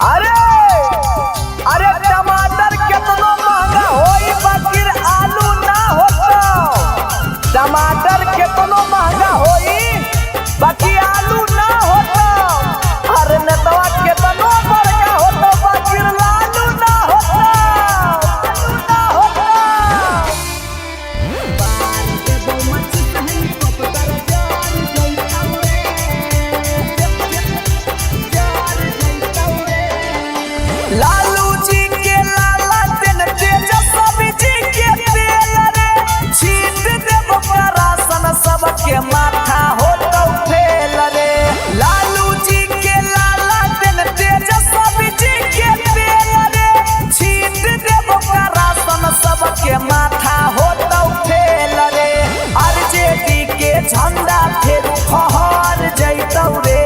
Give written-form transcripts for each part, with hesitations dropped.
अरे अरे टमाटर कितना महंगा होई बाकी आलू ना होता। टमाटर कितना महंगा होई बाकी आलू ना होता। अरे नेतवा कितना बड़का होता बाकी आलू ना होता। लालू जी के लाला तेल तेजस्वी जी के तेल रे छीट देबो करासन सबके माथा होतो फेल रे। लालू जी के लाला तेल तेजस्वी जी के तेल रे छीट देबो करासन सबके माथा होतो फेल रे। आरजेडी के झंडा फेर फहर जैतौ रे।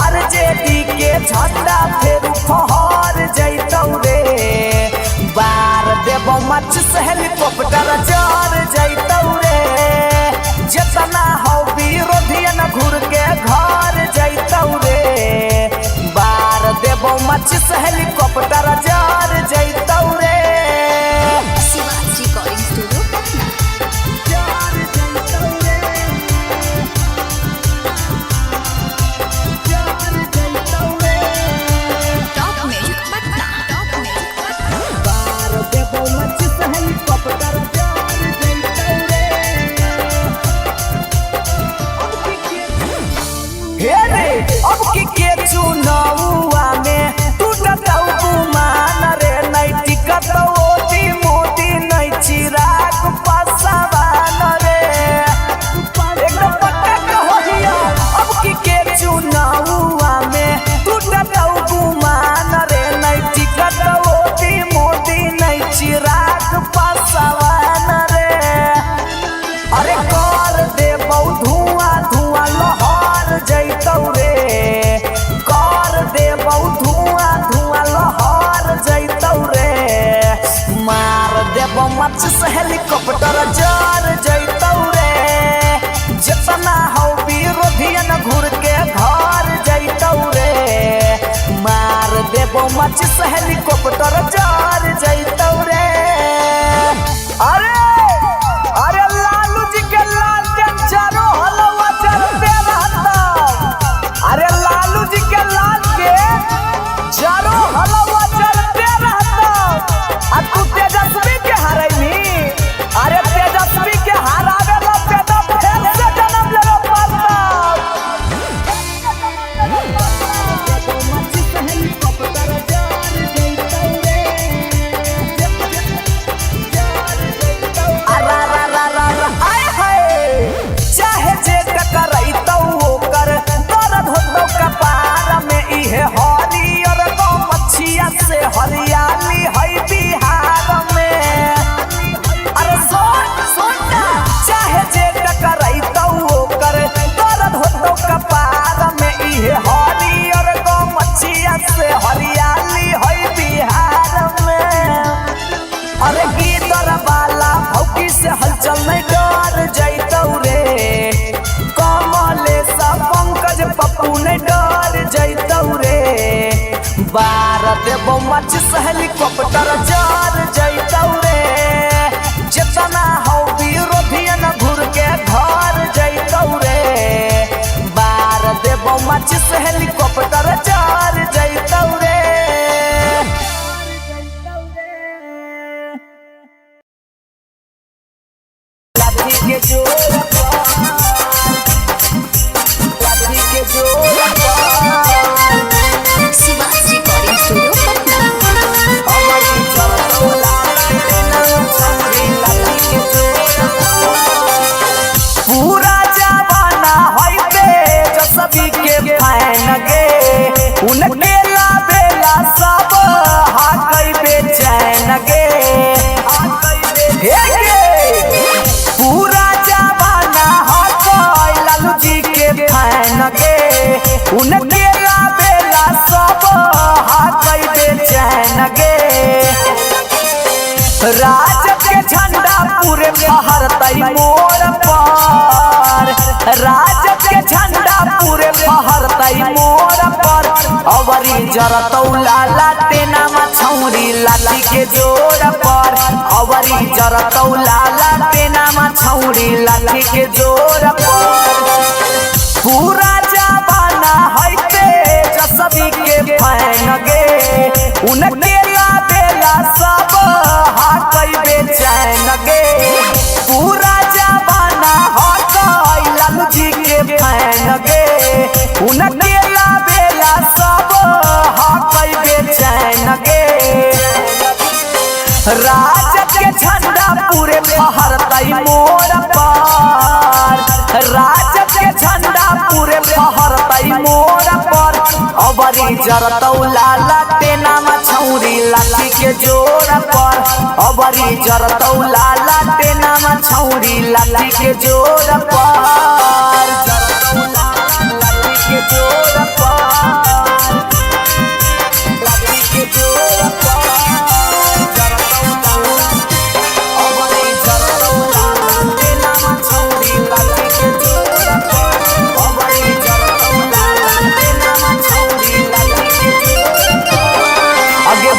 आरजेडी के झंडा फेर फहर जैतौ रे। बार देबो मच से हेलीकॉप्टर जर जैतौ रे। जितना हो विरोधियन घूर के घर जैतौ रे। बार देबो मच से हेलीकॉप्टर जर जैतौ रे। Shivaji recording studio Patna. Top music Patna. Top music Patna. बार देबो मच से हेलीकॉप्टर जर जैतौ रे। हे रे अब की के चुनावा में टूटतौ गुमान रे। नहीं टिकतौ ओटी मोदी नहीं चिराग पासवान रे। एकदम पक्का कहिया अब की के चुनावा में टूटतौ गुमान रे। नहीं टिकतौ ओटी मोदी नहीं चिराग पासवान रे। अरे कर देबौ धुआं धुआं लहर जैतौ रे। कर देबौ धुआं धुआं लहर जैतौ रे। मार देबौ मच से हेलीकॉप्टर जर जैतौ रे। जितना हो विरोधियन घूर के घर जैतौ रे। मार देबौ मच से हेलीकॉप्टर जर जैतौ रे। अरे अरे लालू जी के लाल के चारों हलवा चलते रहता। अरे लालू जी के लाल के चारों हलवा चलते रहता। आ तू तेजस्वी के हरैनी। अरे तेजस्वी के हरावे ला पेदा फेर से जन्म लेवे पड़ता। चाहे जे टकराइतौ ओकर दर्द होतौ कपार में। इहे हरियर गौ मछिया से हरियाली है बिहार में। अरे सुन चाहे जे टकराइतौ ओकर दर्द होतौ कपार में। इहे हरियर गौ मछिया से हरियाली है बिहार में। अरे गीदर वाला भौकी से हलचल नहीं डर जैतौ रे। कमले सा पंकज पप्पू नहीं डर जैतौ रे। बार देबौ मच से हेलीकॉप्टर जर जैतौ रे। जितना हो विरोधियन घूर के घर जैतौ रे। बार देबौ मच से हेलीकॉप्टर जर जैतौ रे। लाठी के जोर पर, लाठी के जोर पर, शिवाजी रिकॉर्डिंग स्टूडियो पटना। अमरी चौला लेना छौरी लाठी के जोर पर। पूरा जमाना है तेजस्वी के फैन गे। उनके लाबेला सब हाकई बेचैन गे। हे गे पूरा जमाना है लालू जी के फैन गे। उनके लाबेला सब हाकई बेचैन गे। राज के झंडा पूरे फहरतै मोर पर। राज के झंडा पूरे फहरतै मोर पर। अबरी जरतौ लाला तेना छौरी लाठी के जोर पर अबरी जरतौ लाला तेना छौरी लाठी के जोर पर पूरा जमाना है तेजस्वी के फैन गे उनके बेला सब हाकई बेचैन गे पूरा जमाना है लालू जी के फैन गे उनके बेला सब हाकई बेचैन गे राजद के झंडा पूरे फहरतई मोर पर राजद के झंडा पूरे फहरतई मोर पर अबरी जरतौ लाला तेना छौरी लाठी के जोर पर अबरी जरतौ लाला तेना छौरी लाठी के जोर पर जरतौ लाठी के जोर पर लाठी के जोर पर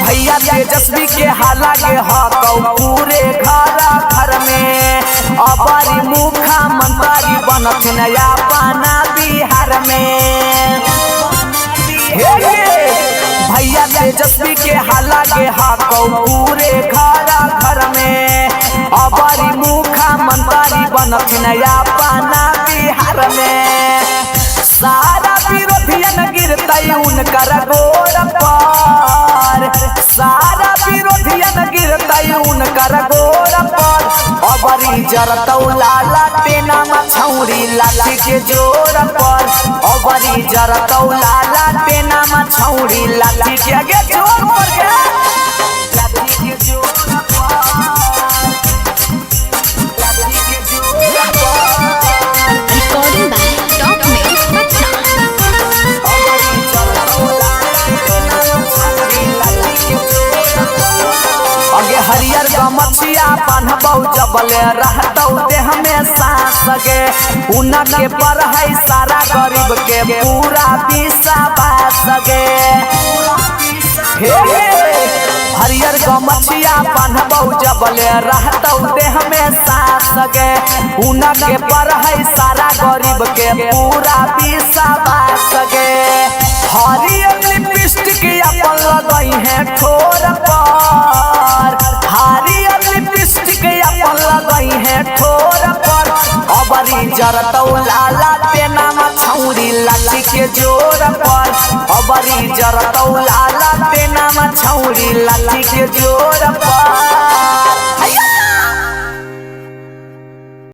भैया तेजस्वी के हाला के हकौ पूरे घर में अबरी मुख्यमंत्री बनत नया पाना बिहार में भैया तेजस्वी के हाला के हकौ पूरे घर में अबरी मुख्यमंत्री बनत नया पाना बिहार में सारा विरोधियन गिरतई उनकर गोर पर सारा विरोधियन गिरतई उनकर गोर पर अबरी जरतौ लाला तेना छौरी लाठी के जोर पर अबरी जरतौ लाला तेना छौरी लाठी के आगे जोर पर गे लाठी के जोर पर लाठी के जोर पर Recording by Top Music Patna. अगे हरियर गमछिया बान्हबौ जबले रहतौ देह में सांस गे उनके पर है सारा गरीब के पूरा विश्वास गे हरियर गमछिया बान्हबौ जबले रहतौ देह में सांस गे उनके पर है सारा गरीब के पूरा विश्वास गे हरियर लिपस्टिक अपन लगई है ठोर पर हरियर लिपस्टिक अपन लगई है ठोर पर अबरी जरतौ लाला तेना छौरी लाठी के जोर पर अबरी जरतौ लाला तेना छौरी लाठी के जोर पर